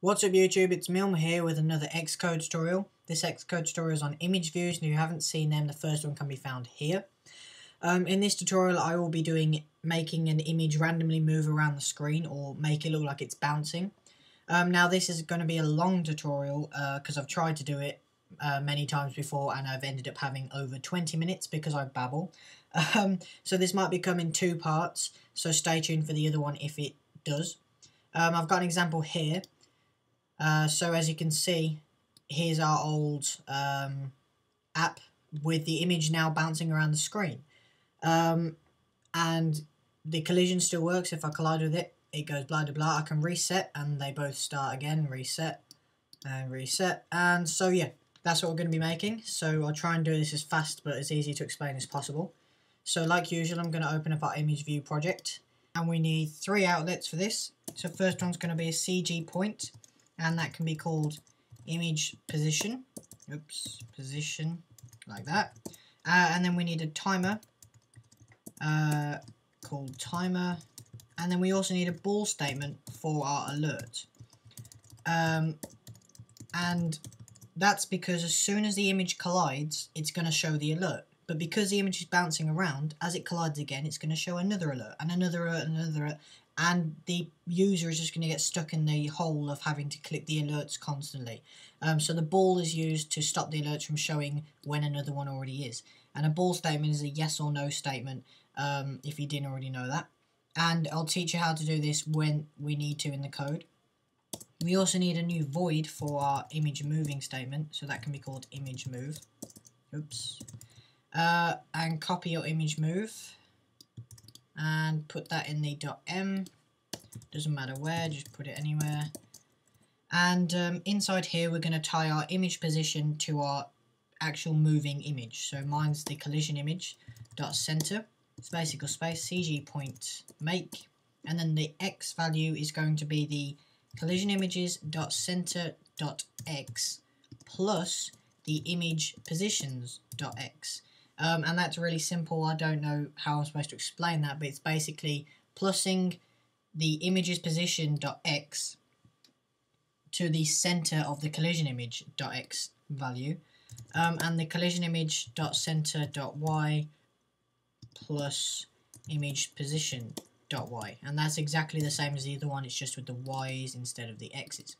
What's up YouTube, it's Milm here with another Xcode tutorial. This Xcode tutorial is on image views, and if you haven't seen them, the first one can be found here. In this tutorial I will be making an image randomly move around the screen or make it look like it's bouncing. Now this is going to be a long tutorial because I've tried to do it many times before and I've ended up having over 20 minutes because I babble. So this might become in two parts, so stay tuned for the other one if it does. I've got an example here. So as you can see, here's our old app with the image now bouncing around the screen. And the collision still works. If I collide with it, it goes blah blah blah. I can reset and they both start again, reset and reset. And so yeah, that's what we're going to be making. So I'll try and do this as fast but as easy to explain as possible. So like usual, I'm going to open up our image view project and we need 3 outlets for this. So first one's going to be a CG point. And that can be called image position. Oops, position, like that. And then we need a timer called timer. And then we also need a bool statement for our alert. And that's because as soon as the image collides, it's going to show the alert. But because the image is bouncing around, as it collides again, it's going to show another alert, and another alert, and another alert. And the user is just going to get stuck in the hole of having to click the alerts constantly. So the bool is used to stop the alerts from showing when another one already is. And a bool statement is a yes or no statement, if you didn't already know that. And I'll teach you how to do this when we need to in the code. We also need a new void for our image moving statement, so that can be called imageMove. Oops. And copy your image move and put that in the .m. Doesn't matter where, just put it anywhere. And inside here we're going to tie our image position to our actual moving image. So mine's the collisionImage.center, space equals space CGPointMake, and then the x value is going to be the collisionImage.center.x plus the imagePositions.x. And that's really simple. I don't know how I'm supposed to explain that, but it's basically plussing the imagePosition.x to the center of the collisionImage.x value, and the collisionImage.center.y plus imagePosition.y, and that's exactly the same as the other one, it's just with the y's instead of the x's.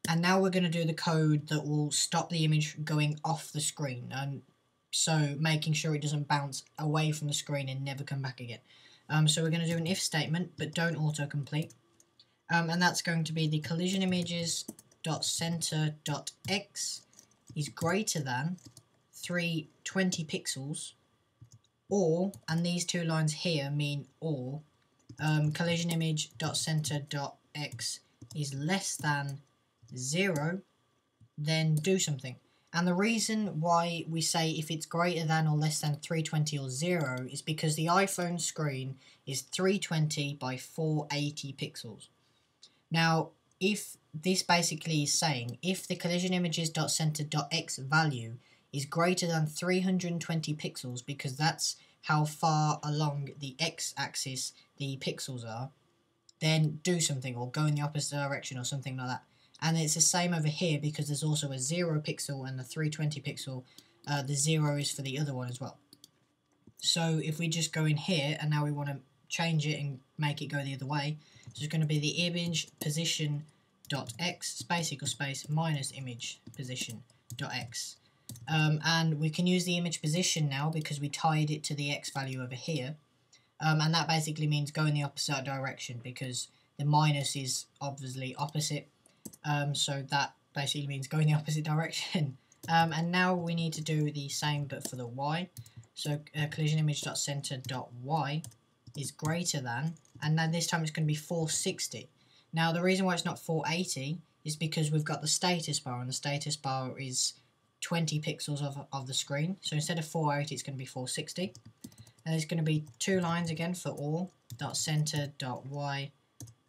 And now we're going to do the code that will stop the image going off the screen, so making sure it doesn't bounce away from the screen and never come back again. So we're going to do an if statement, but don't autocomplete. And that's going to be the collisionImages.center.x is greater than 320 pixels, or, and these two lines here mean or, collisionImage.center.x is less than 0, then do something. And the reason why we say if it's greater than or less than 320 or 0 is because the iPhone screen is 320 by 480 pixels. Now, if this basically is saying if the collisionImages.center.x value is greater than 320 pixels, because that's how far along the x-axis the pixels are, then do something or go in the opposite direction or something like that. And it's the same over here because there's also a 0 pixel and the 320 pixel. The 0 is for the other one as well. So if we just go in here and now we want to change it and make it go the other way, so it's going to be the imagePosition.x space equals space minus imagePosition.x. And we can use the image position now because we tied it to the x value over here. And that basically means go in the opposite direction because the minus is obviously opposite. So that basically means go in the opposite direction. And now we need to do the same but for the y. So collisionImage.center.y is greater than, and then this time it's going to be 460. Now the reason why it's not 480 is because we've got the status bar, and the status bar is 20 pixels of the screen. So instead of 480 it's going to be 460. And there's going to be 2 lines again for all. .center.y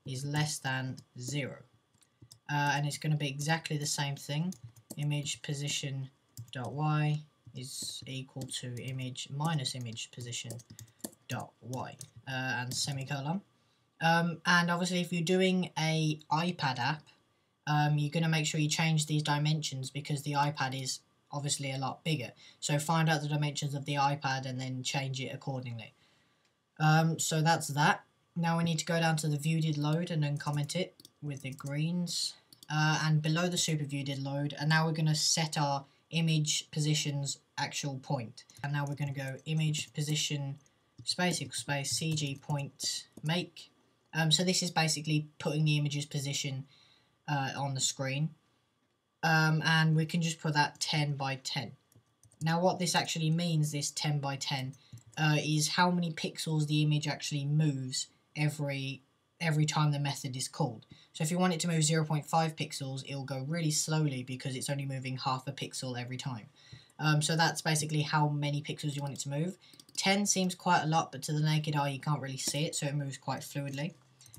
is less than 0. And it's going to be exactly the same thing. imagePosition.y is equal to image minus imagePosition.y and semicolon. And obviously if you're doing a iPad app, you're going to make sure you change these dimensions because the iPad is obviously a lot bigger. So find out the dimensions of the iPad and then change it accordingly. So that's that. Now we need to go down to the viewDidLoad and then comment it with the greens. And below the super viewDidLoad, and now we're going to set our image position's actual point. And now we're going to go image position space equals space CGPointMake. So this is basically putting the image's position on the screen. And we can just put that 10 by 10. Now what this actually means, this 10 by 10, is how many pixels the image actually moves every time the method is called. So if you want it to move 0.5 pixels, it'll go really slowly because it's only moving half a pixel every time. So that's basically how many pixels you want it to move. 10 seems quite a lot, but to the naked eye you can't really see it, so it moves quite fluidly.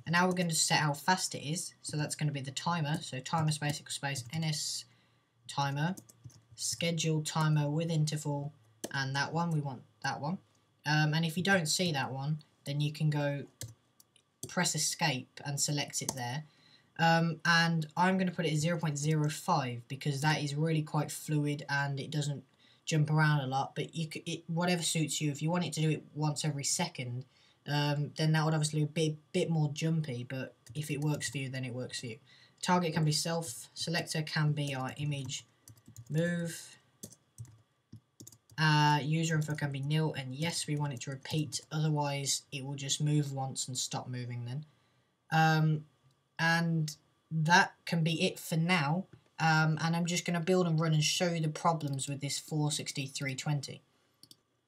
And now we're going to set how fast it is, so that's going to be the timer, so timer space equals space NSTimer, scheduledTimerWithInterval, and that one, we want that one. And if you don't see that one, then you can go press escape and select it there. And I'm going to put it at 0.05 because that is really quite fluid and it doesn't jump around a lot, but whatever suits you. If you want it to do it once every second, then that would obviously be a bit more jumpy, but if it works for you, then it works for you. Target can be self, selector can be our imageMove, userInfo can be nil, and yes, we want it to repeat, otherwise it will just move once and stop moving then. And that can be it for now, and I'm just going to build and run and show you the problems with this 46320.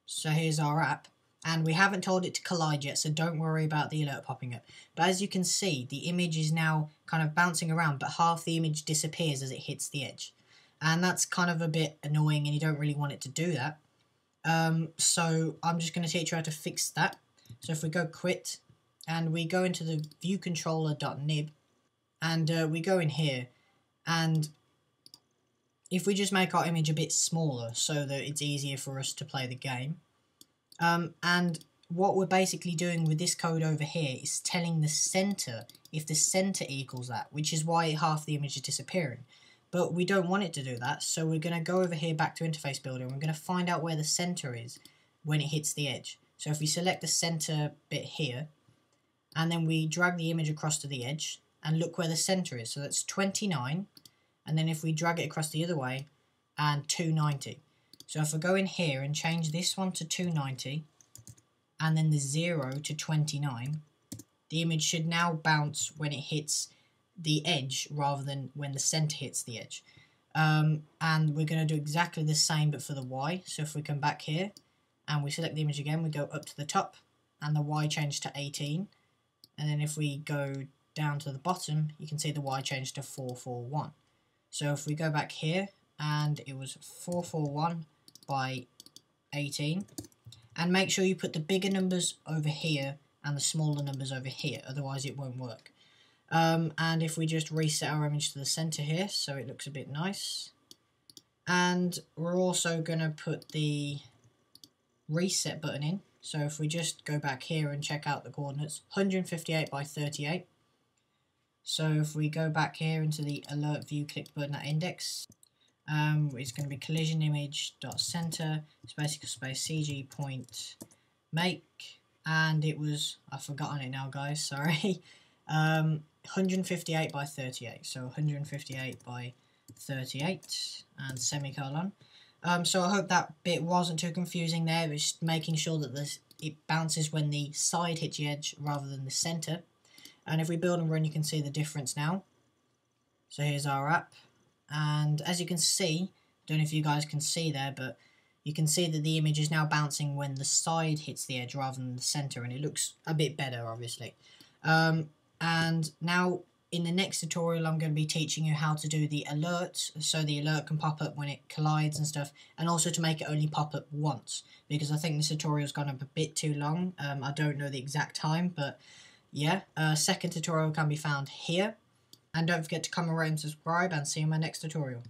So here's our app, and we haven't told it to collide yet, so don't worry about the alert popping up. But as you can see, the image is now kind of bouncing around, but half the image disappears as it hits the edge. And that's kind of a bit annoying, and you don't really want it to do that. So I'm just going to teach you how to fix that. So if we go quit, and we go into the viewController.nib, and we go in here, and if we just make our image a bit smaller so that it's easier for us to play the game, and what we're basically doing with this code over here is telling the center if the center equals that, which is why half the image is disappearing. But we don't want it to do that, so we're going to go over here back to Interface Builder, and we're going to find out where the center is when it hits the edge. So if we select the center bit here, and then we drag the image across to the edge, and look where the center is. So that's 29, and then if we drag it across the other way, and 290. So if I go in here and change this one to 290, and then the 0 to 29, the image should now bounce when it hits the edge rather than when the center hits the edge. And we're going to do exactly the same but for the Y. So if we come back here and we select the image again, we go up to the top and the Y changed to 18. And then if we go down to the bottom, you can see the Y changed to 441. So if we go back here, and it was 441 by 18, and make sure you put the bigger numbers over here and the smaller numbers over here, otherwise it won't work. And if we just reset our image to the center here, so it looks a bit nice, and we're also going to put the reset button in. So if we just go back here and check out the coordinates, 158 by 38. So if we go back here into the alert view, click button at index, it's going to be collisionImage.center, space CGPointMake, and it was, I've forgotten it now guys, sorry, 158 by 38, so 158 by 38, and semicolon. So I hope that bit wasn't too confusing there. It's just making sure that it bounces when the side hits the edge rather than the center. And if we build and run, you can see the difference now. So here's our app, and as you can see, I don't know if you guys can see there, but you can see that the image is now bouncing when the side hits the edge rather than the center, and it looks a bit better obviously. And now in the next tutorial I'm going to be teaching you how to do the alert, so the alert can pop up when it collides and stuff, and also to make it only pop up once, because I think this tutorial's gone up a bit too long. I don't know the exact time, but yeah, second tutorial can be found here, and don't forget to comment, rate and subscribe, and see you in my next tutorial.